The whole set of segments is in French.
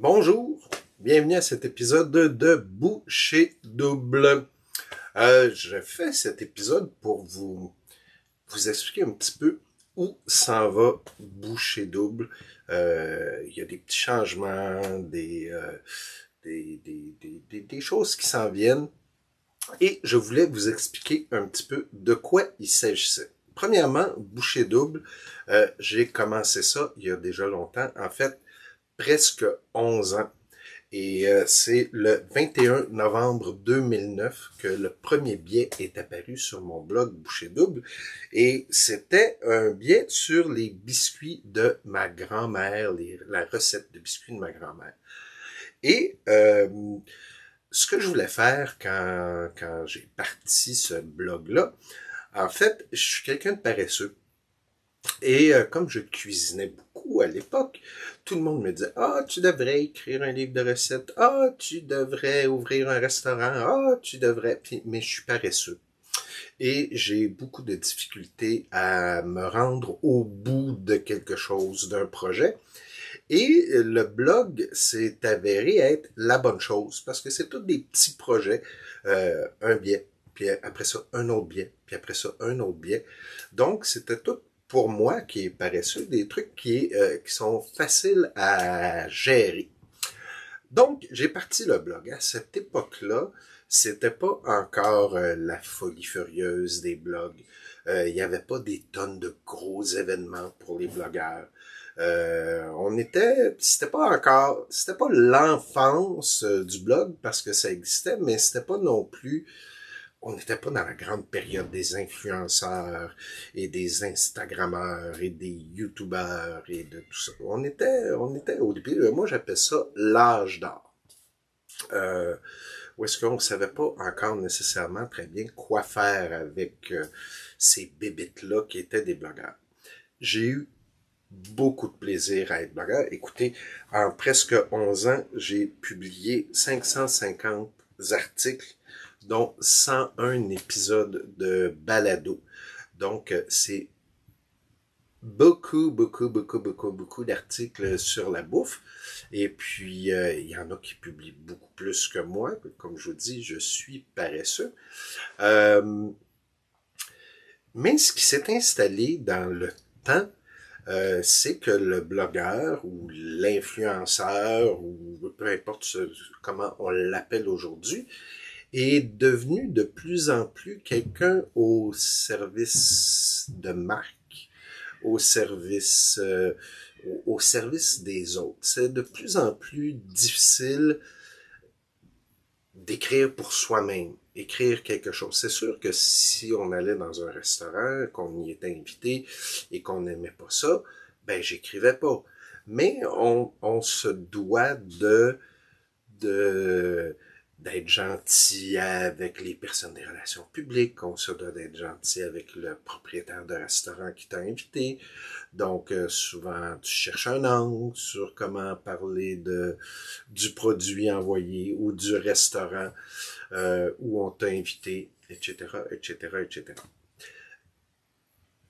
Bonjour, bienvenue à cet épisode de Bouchée Double. Je fais cet épisode pour vous expliquer un petit peu où s'en va Bouchée Double. Il y a des petits changements, des choses qui s'en viennent. Et je voulais vous expliquer un petit peu de quoi il s'agissait. Premièrement, Bouchée Double, j'ai commencé ça il y a déjà longtemps. En fait, presque 11 ans. Et c'est le 21 novembre 2009 que le premier billet est apparu sur mon blog Bouchée Double. Et c'était un billet sur les biscuits de ma grand-mère, la recette de biscuits de ma grand-mère. Et ce que je voulais faire quand j'ai parti ce blog-là, en fait, je suis quelqu'un de paresseux. Et comme je cuisinais beaucoup à l'époque, tout le monde me disait «Ah, tu devrais écrire un livre de recettes. Ah, tu devrais ouvrir un restaurant. Ah, tu devrais...» Mais je suis paresseux. Et j'ai beaucoup de difficultés à me rendre au bout de quelque chose, d'un projet. Et le blog s'est avéré être la bonne chose, parce que c'est tous des petits projets, un biais, puis après ça, un autre biais, puis après ça, un autre biais. Donc, c'était tout pour moi, qui est paresseux, des trucs qui sont faciles à gérer. Donc, j'ai parti le blog. À cette époque-là, c'était pas encore la folie furieuse des blogs. Il n'y avait pas des tonnes de gros événements pour les blogueurs. C'était pas l'enfance du blog parce que ça existait, mais c'était pas non plus, on n'était pas dans la grande période des influenceurs et des Instagrammeurs et des YouTubeurs et de tout ça. On était au début, moi j'appelle ça l'âge d'or. Où est-ce qu'on ne savait pas encore nécessairement très bien quoi faire avec ces bébites-là qui étaient des blogueurs. J'ai eu beaucoup de plaisir à être blogueur. Écoutez, en presque 11 ans, j'ai publié 550 articles, dont 101 épisodes de balado. Donc, c'est beaucoup d'articles sur la bouffe. Et puis, il y en a qui publient beaucoup plus que moi. Comme je vous dis, je suis paresseux. Euh, mais ce qui s'est installé dans le temps, c'est que le blogueur ou l'influenceur ou peu importe comment on l'appelle aujourd'hui, est devenu de plus en plus quelqu'un au service de marque, au service au service des autres. C'est de plus en plus difficile d'écrire pour soi-même, écrire quelque chose. C'est sûr que si on allait dans un restaurant, qu'on y était invité et qu'on n'aimait pas ça, ben j'écrivais pas. Mais on se doit de d'être gentil avec les personnes des relations publiques, on se doit d'être gentil avec le propriétaire de restaurant qui t'a invité. Donc, souvent, tu cherches un angle sur comment parler du produit envoyé ou du restaurant où on t'a invité, etc., etc., etc.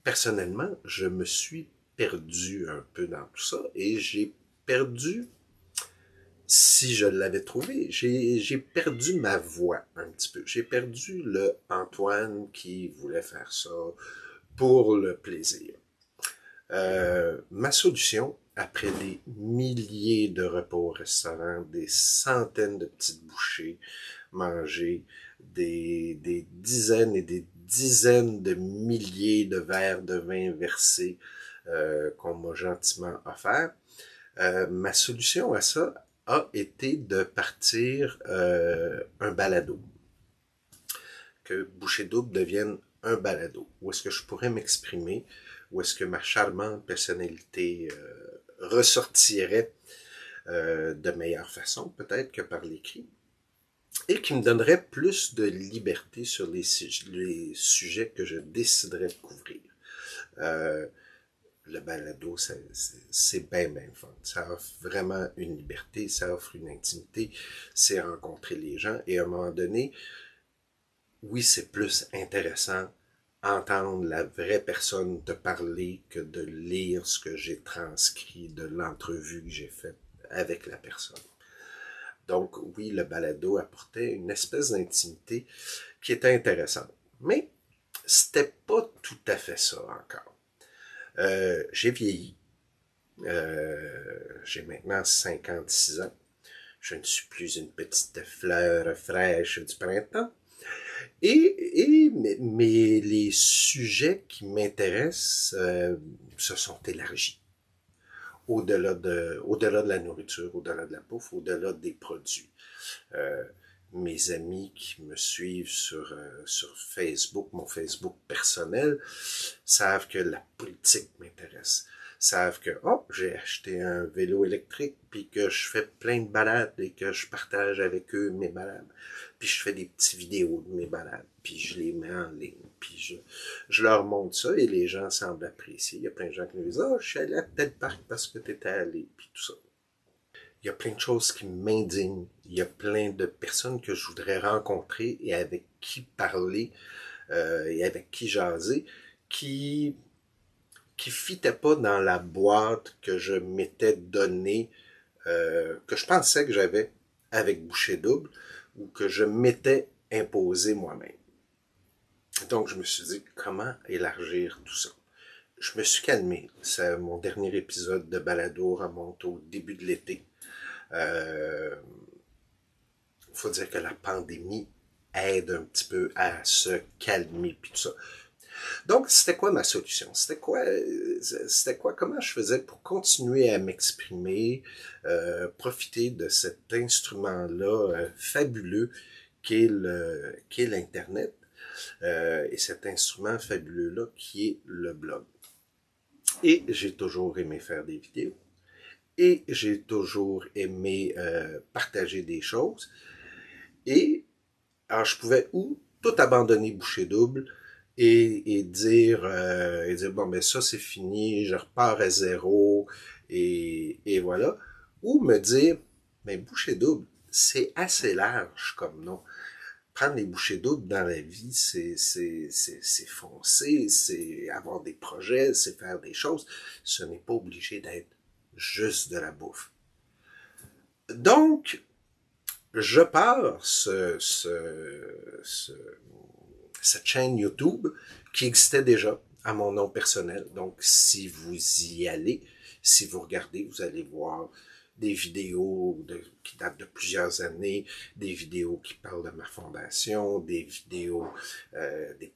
Personnellement, je me suis perdu un peu dans tout ça et j'ai perdu, si je l'avais trouvé, j'ai perdu ma voix un petit peu. J'ai perdu le Antoine qui voulait faire ça pour le plaisir. Ma solution, après des milliers de repas au restaurant, des centaines de petites bouchées mangées, des dizaines et des dizaines de milliers de verres de vin versés qu'on m'a gentiment offert, ma solution à ça a été de partir un balado. Que Bouchée Double devienne un balado, où est-ce que je pourrais m'exprimer, où est-ce que ma charmante personnalité ressortirait de meilleure façon, peut-être que par l'écrit, et qui me donnerait plus de liberté sur les sujets que je déciderais de couvrir. Euh, le balado, c'est bien fun. Ça offre vraiment une liberté, ça offre une intimité, c'est rencontrer les gens, et à un moment donné, oui, c'est plus intéressant entendre la vraie personne te parler que de lire ce que j'ai transcrit de l'entrevue que j'ai faite avec la personne. Donc, oui, le balado apportait une espèce d'intimité qui était intéressante. Mais c'était pas tout à fait ça encore. J'ai vieilli. J'ai maintenant 56 ans. Je ne suis plus une petite fleur fraîche du printemps. Mais les sujets qui m'intéressent se sont élargis. Au-delà de la nourriture, au-delà de la bouffe, au-delà des produits. Euh, Mes amis qui me suivent sur Facebook, mon Facebook personnel, savent que la politique m'intéresse. Savent que, oh, j'ai acheté un vélo électrique, puis que je fais plein de balades et que je partage avec eux mes balades. Puis je fais des petites vidéos de mes balades, puis je les mets en ligne, puis je leur montre ça et les gens semblent apprécier. Il y a plein de gens qui me disent, oh, je suis allé à tel parc parce que t'étais allé, puis tout ça. Il y a plein de choses qui m'indignent. Il y a plein de personnes que je voudrais rencontrer et avec qui parler et avec qui jaser, qui fitaient pas dans la boîte que je m'étais donnée, que je pensais que j'avais avec Boucher Double, ou que je m'étais imposé moi-même. Donc, je me suis dit, comment élargir tout ça? Je me suis calmé. Mon dernier épisode de balado remonte au début de l'été. Faut dire que la pandémie aide un petit peu à se calmer puis tout ça. Donc, c'était quoi ma solution? Comment je faisais pour continuer à m'exprimer, profiter de cet instrument-là fabuleux qu'est l'Internet, et cet instrument fabuleux-là qui est le blog. Et j'ai toujours aimé faire des vidéos. Et j'ai toujours aimé partager des choses. Et alors je pouvais tout abandonner Boucher Double et dire bon ben ça c'est fini, je repars à zéro et voilà, ou me dire mais Boucher Double c'est assez large comme nom. Prendre les bouchées doubles dans la vie, c'est foncer, c'est avoir des projets, c'est faire des choses. Ce n'est pas obligé d'être juste de la bouffe. Donc, je pars cette chaîne YouTube qui existait déjà à mon nom personnel. Donc, si vous y allez, si vous regardez, vous allez voir des vidéos qui datent de plusieurs années, des vidéos qui parlent de ma fondation, des vidéos, des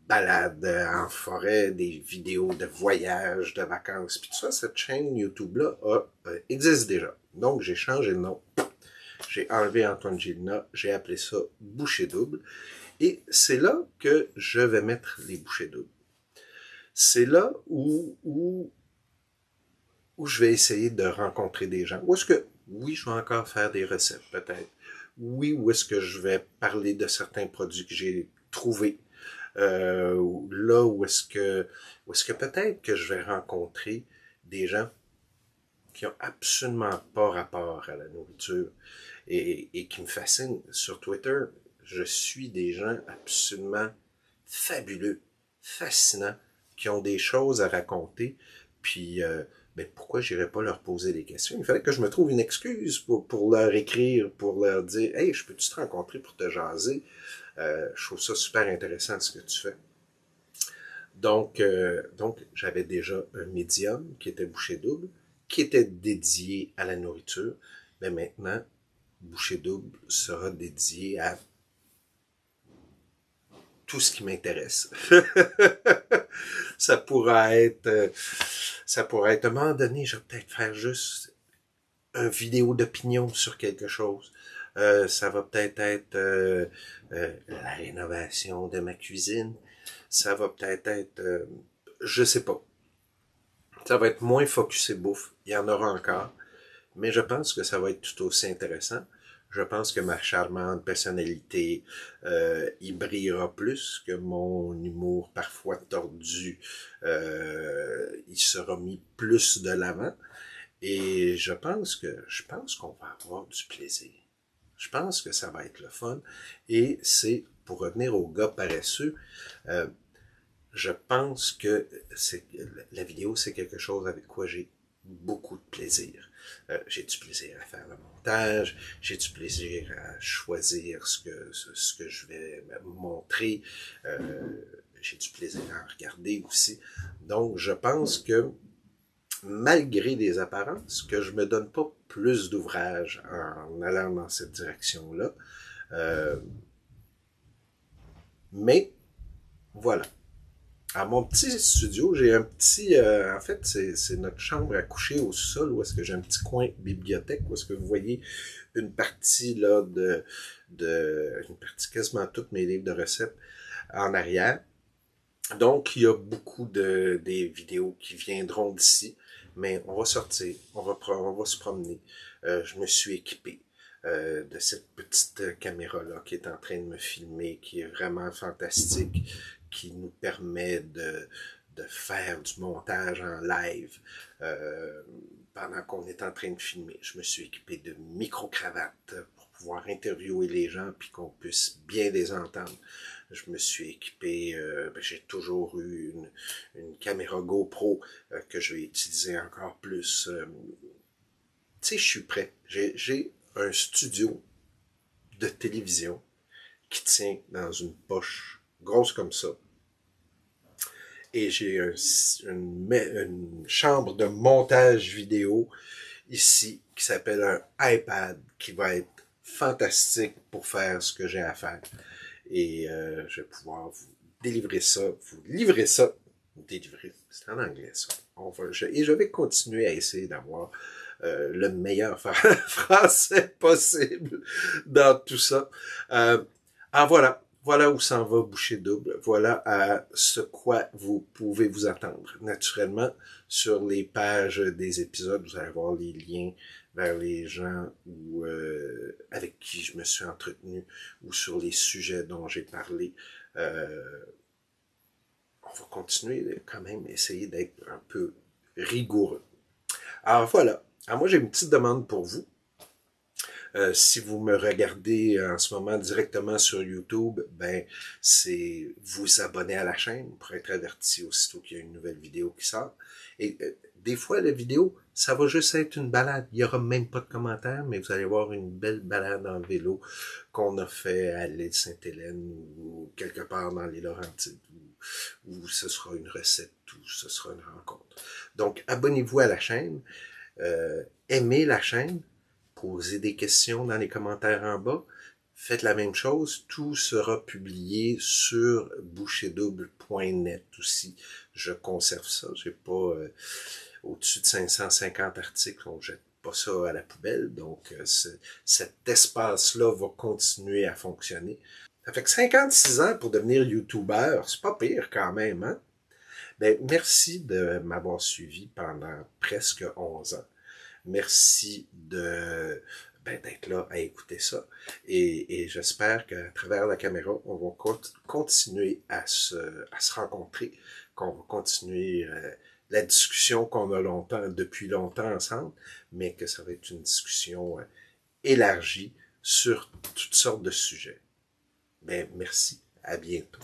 balades en forêt, des vidéos de voyages, de vacances, puis tout ça, cette chaîne YouTube-là existe déjà. Donc, j'ai changé le nom. J'ai enlevé Antoine Gélina, j'ai appelé ça Boucher Double. Et c'est là que je vais mettre les bouchées doubles. C'est là où je vais essayer de rencontrer des gens. Où est-ce que, oui, je vais encore faire des recettes, peut-être. Oui, où est-ce que je vais parler de certains produits que j'ai trouvés. Là, où est-ce que peut-être que je vais rencontrer des gens qui ont absolument pas rapport à la nourriture et qui me fascinent. Sur Twitter, je suis des gens absolument fabuleux, fascinants, qui ont des choses à raconter, puis ben pourquoi j'irais pas leur poser des questions? Il fallait que je me trouve une excuse pour leur écrire, pour leur dire « Hey, je peux-tu te rencontrer pour te jaser? Je trouve ça super intéressant ce que tu fais. » Donc j'avais déjà un médium qui était Boucher Double, qui était dédié à la nourriture, mais maintenant, Boucher Double sera dédié à tout ce qui m'intéresse. ça pourra être à un moment donné, je vais peut-être faire juste une vidéo d'opinion sur quelque chose. Ça va peut-être être la rénovation de ma cuisine. Ça va peut-être être, je sais pas. Ça va être moins focusé bouffe. Il y en aura encore. Mais je pense que ça va être tout aussi intéressant. Je pense que ma charmante personnalité y brillera plus, que mon humour parfois tordu il sera mis plus de l'avant. Et je pense qu'on va avoir du plaisir. Je pense que ça va être le fun. Et c'est, pour revenir aux gars paresseux, je pense que la vidéo, c'est quelque chose avec quoi j'ai beaucoup de plaisir. J'ai du plaisir à faire le montage, j'ai du plaisir à choisir ce que je vais montrer, j'ai du plaisir à en regarder aussi. Donc, je pense que malgré les apparences, que je me donne pas plus d'ouvrage en allant dans cette direction-là. Euh, mais voilà. À mon petit studio, j'ai un petit... en fait, c'est notre chambre à coucher au sol, où est-ce que j'ai un petit coin bibliothèque, où est-ce que vous voyez une partie là une partie quasiment toutes mes livres de recettes en arrière. Donc, il y a beaucoup des vidéos qui viendront d'ici, mais on va sortir, on va se promener. Je me suis équipé de cette petite caméra-là qui est en train de me filmer, qui est vraiment fantastique, qui nous permet de faire du montage en live pendant qu'on est en train de filmer. Je me suis équipé de micro-cravates pour pouvoir interviewer les gens puis qu'on puisse bien les entendre. Je me suis équipé, j'ai toujours eu une caméra GoPro que je vais utiliser encore plus. Tu sais, je suis prêt. J'ai un studio de télévision qui tient dans une poche grosse comme ça. Et j'ai une chambre de montage vidéo ici qui s'appelle un iPad qui va être fantastique pour faire ce que j'ai à faire. Et je vais pouvoir vous délivrer ça, vous livrer ça, délivrer, c'est en anglais ça. Et je vais continuer à essayer d'avoir le meilleur français possible dans tout ça. Voilà où s'en va Bouchée Double. Voilà à ce quoi vous pouvez vous attendre. Naturellement, sur les pages des épisodes, vous allez avoir les liens vers les gens avec qui je me suis entretenu ou sur les sujets dont j'ai parlé. On va continuer quand même, essayer d'être un peu rigoureux. Alors voilà. Alors moi, j'ai une petite demande pour vous. Si vous me regardez en ce moment directement sur YouTube, ben c'est vous abonner à la chaîne pour être averti aussitôt qu'il y a une nouvelle vidéo qui sort. Et des fois, la vidéo, ça va juste être une balade. Il n'y aura même pas de commentaires, mais vous allez voir une belle balade en vélo qu'on a fait à l'île Sainte-Hélène ou quelque part dans les Laurentides, où ce sera une recette, ou ce sera une rencontre. Donc, abonnez-vous à la chaîne, aimez la chaîne, posez des questions dans les commentaires en bas. Faites la même chose. Tout sera publié sur boucheedouble.net aussi. Je conserve ça. J'ai pas au-dessus de 550 articles. On jette pas ça à la poubelle. Donc, cet espace-là va continuer à fonctionner. Ça fait que 56 ans pour devenir YouTuber, c'est pas pire quand même, hein? Ben, merci de m'avoir suivi pendant presque 11 ans. Merci d'être là à écouter ça. Et j'espère qu'à travers la caméra, on va continuer à se rencontrer, qu'on va continuer la discussion qu'on a depuis longtemps ensemble, mais que ça va être une discussion élargie sur toutes sortes de sujets. Ben, merci. À bientôt.